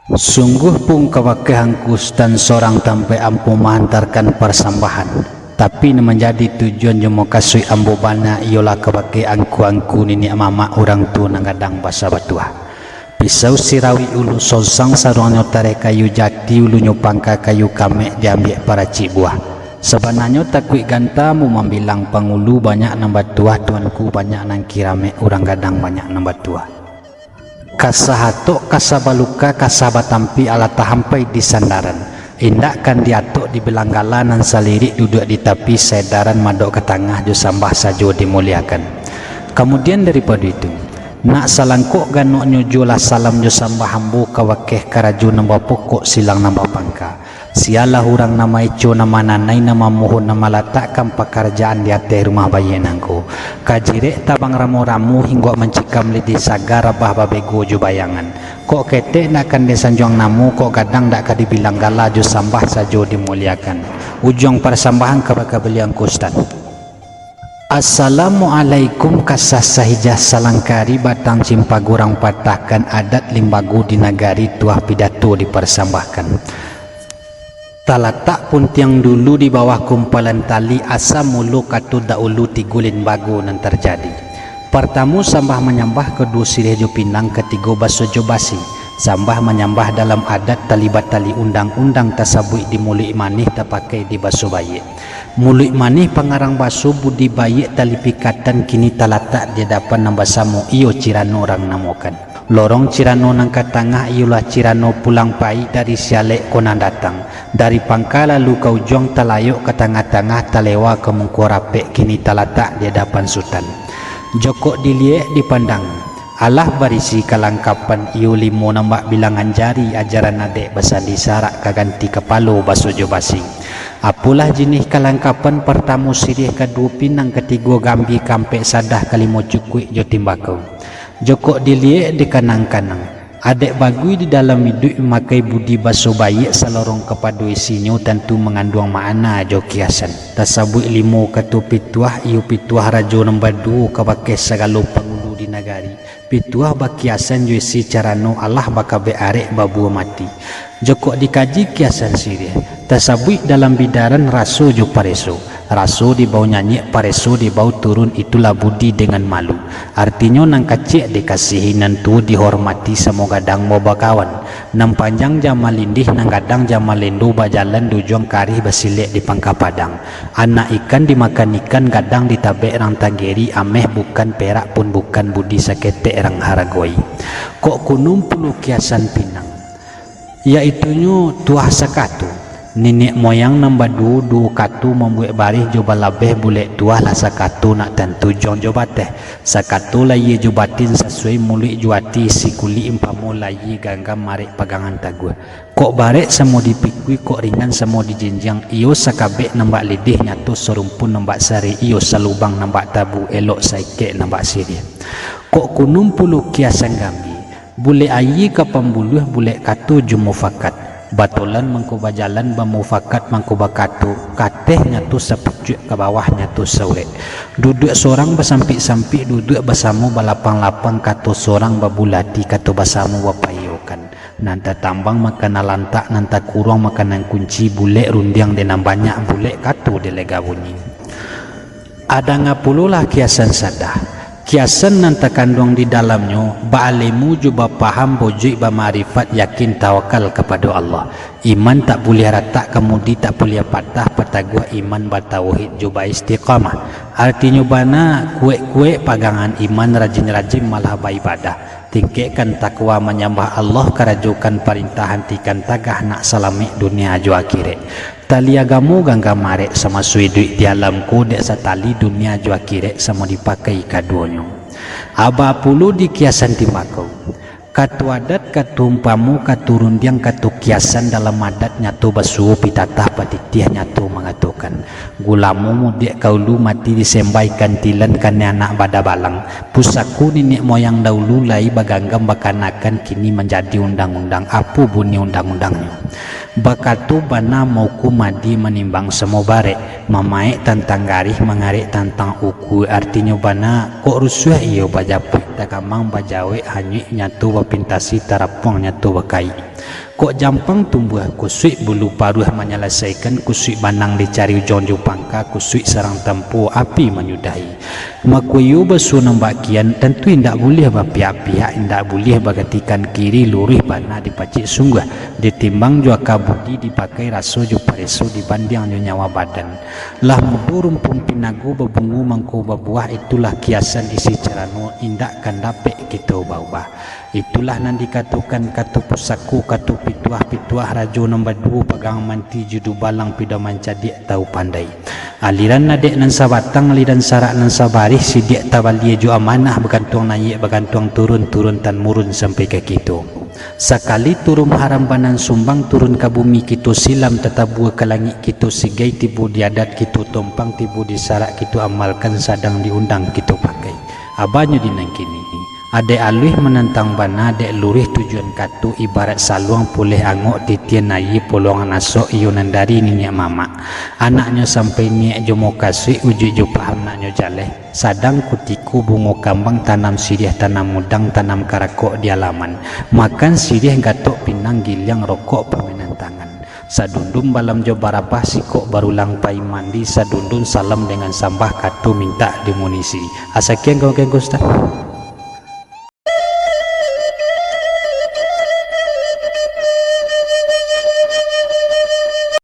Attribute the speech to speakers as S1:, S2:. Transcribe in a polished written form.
S1: Sungguh pun kawakehangkus dan seorang tampai ampu menghantarkan persambahan, tapi menjadi tujuan jemo kasui ambo bana ialah kawake angku nini mama orang tu nangadang basa batuah. Pisau sirawi ulu sosang sarungnya tare kayu jati ulunya pangka kayu kame diambil para cik buah. Sebenarnya takui ganta mu membilang pangulu banyak nambah tuah tuanku banyak nang kirame orang gadang banyak nambah tuah. Kasahatok kasabaluka kasabatampi ala tahampai di sandaran. Indakkan diatok di belanggalanan salirik duduk di tepi sedaran madok ke tengah jo sambah sajo dimuliakan. Kemudian daripada itu nak salangkok ganok nyujulah salam jo sambah hambu kawakeh karaju nambah pokok silang nambah pangka. Sialah orang nama ico nama nanai nama mohon nama letakkan pekerjaan di atas rumah bayenangku. Kajirek tabang ramu-ramu hingga mencikam lidi sagar abah babego jo bayangan. Kok ketek nak kan desanjuang namu kok kadang tak dibilang gala jo sambah sajo dimuliakan. Ujung persambahan kepada beliau Ustaz. Assalamualaikum kasah sahijah salangkari batang cimpagurang patahkan adat limbagu di nagari tuah pidato dipersambahkan. Talatak pun tiang dulu di bawah kumpalan tali asa mulu katu daulu tigulin bagu nan terjadi. Pertamu sambah menyambah kedua sirih jo pinang ketiga baso jo basi. Sambah menyambah dalam adat talibat tali undang-undang tasabui di mulut manih terpakai di baso bayi. Mulut manih pengarang baso budi bayi tali pikatan kini talatak di depan nambasamu iyo cirano orang namokan. Lorong Cirano nangka tengah ialah Cirano pulang pai dari sialek konan datang. Dari pangka lalu kau jong talayuk ke tengah-tengah talewa ke mengkorapek kini talatak di hadapan sultan. Jokok diliek dipandang. Allah barisi kalangkapan iu limo nambak bilangan jari ajaran adek basandi sarak kaganti kepalo basojo basi. Apulah jenis kalangkapan pertamu sirih kedua pinang ketiga gambi kampek sadah kalimo cukui jo timbakau. Jokok diliek di kanang-kanang. Adek bagui di dalam hidup memakai budi baso bayi salorong kepada isinya tentu mengandung makna jo kiasan. Tasabui limo katu pituah iu pituah rajo nombor 2 kepakai segala pengulu di nagari. Pituah bakiasan jo isi carano Allah bakabe arek babu mati. Jokok dikaji kiasan sirih. Tasabui dalam bidaran raso jo pareso. Raso di bau nyanyi, pareso di bau turun, itulah budi dengan malu. Artinya nang kecik dikasihi nantu dihormati semua gadang mau bakawan. Nang panjang jamal lindih nang gadang jamal lindu bajalan dujuang karih basilek di pangka padang. Anak ikan dimakan ikan gadang ditabek rang tanggeri ameh bukan perak pun bukan budi saketek rang haragoi. Kok kunum puluh kiasan pinang. Iaitunya tuah sakatu. Nenek moyang nambah dua katu membuat barih coba labeh boleh tuah lah sakatu nak tentu jong jobateh sakatu layi jobatin sesuai mulik juati si kuli impamu layi ganggam marek pagangan taguh kok barek semua dipikui kok ringan semua dijinjang iyo sakabek nambak lidih nyatu serumpun nambak sari iyo salubang nambak tabu elok saike nambak siri kok kunum puluh kiasan gambi boleh ayi ke pembuluh boleh katu jumufakat batolan mangkuba jalan bamufakat mangkuba katu kateh nyatu sepucuk ke bawah nyatu sore duduk seorang bersampik-sampik duduk bersama balapang-lapang katu seorang babulati katu bersama wapayokan nanta tambang makanan lantak nanta kurang makanan kunci bulek rundiang denam banyak bulek katu delega bunyi ada ngapululah kiasan sadah kiasan nanta kandung di dalamnya ba'alimu juba paham bojik ba'marifat yakin tawakal kepada Allah iman tak boleh ratak kemudi tak boleh patah petagua iman batauhid juba istiqamah artinya bana kue-kue pagangan iman rajin-rajin malah beribadah tingkatkan takwa menyembah Allah kerajukan perintah hentikan tagah nak salami dunia jo akhirat tali agamu gangga marek sama sui duit di alamku dek satali dunia jo akhirat sama dipakai kaduanya aba pulu di kiasan timbakau katu adat katu umpamu katu rundiang katu kiasan dalam adat nyatu basuh pitatah patitiah nyatu mengatakan gulamu mudik kaulu mati disembaikan tilan kane anak bada balang pusaku nenek moyang dahulu lai baganggam bakanakan kini menjadi undang-undang apa bunyi undang-undangnya bakatu bana mauku madi menimbang semua barek mamaik tentang garih mengarik tentang uku artinya bana kok rusuh iyo bajaput takamang bajawe hanyik nyatu bapintasi tarapong nyatu bakai kok jampang tumbuh kusui bulu paruh menyelesaikan kusui banang dicari ujon jupangka kusui sarang tempuh api menyudahi makuyu besu nambakian tentu indak boleh berpihak-pihak indak boleh bagatikan kiri lurih bana dipacik sungguh ditimbang jua kabudi dipakai raso ju pareso dibanding ju nyawa badan lah mudurum pumpinagu bebungu mangku babuah itulah kiasan isi cerano indak kan dapet kita ubah-ubah itulah nan dikatukan katu pusaku katu pituah rajo nombor 2 pegang manti judu balang pidaman cadik tahu pandai aliran nadek nan sabatang aliran sarak nan sabarih sidik tabalia ju amanah bergantung naik bergantung turun tan murun sampai ke kita sekali turun haram banan sumbang turun ke bumi kita silam tetap buah ke langit kita sigai tibu diadat kita tumpang tibu disarak kita amalkan sadang diundang kita pakai abahnya dinang kini adek aluih menentang bana adek lurih tujuan katu ibarat saluang pulih angok titian nayi polongan asok ionan dari ninya mama anaknya sampai niak jomo kasih uji jo paham naknya jaleh sadang kutiku bungo kambang tanam sirih tanam mudang tanam karakok di alaman makan sirih gatok pinang gilyang rokok permainan tangan sadundum balam jo barabah sikok barulang pai mandi sadundun salam dengan sambah katu minta dimunisi asakian kau Ustaz.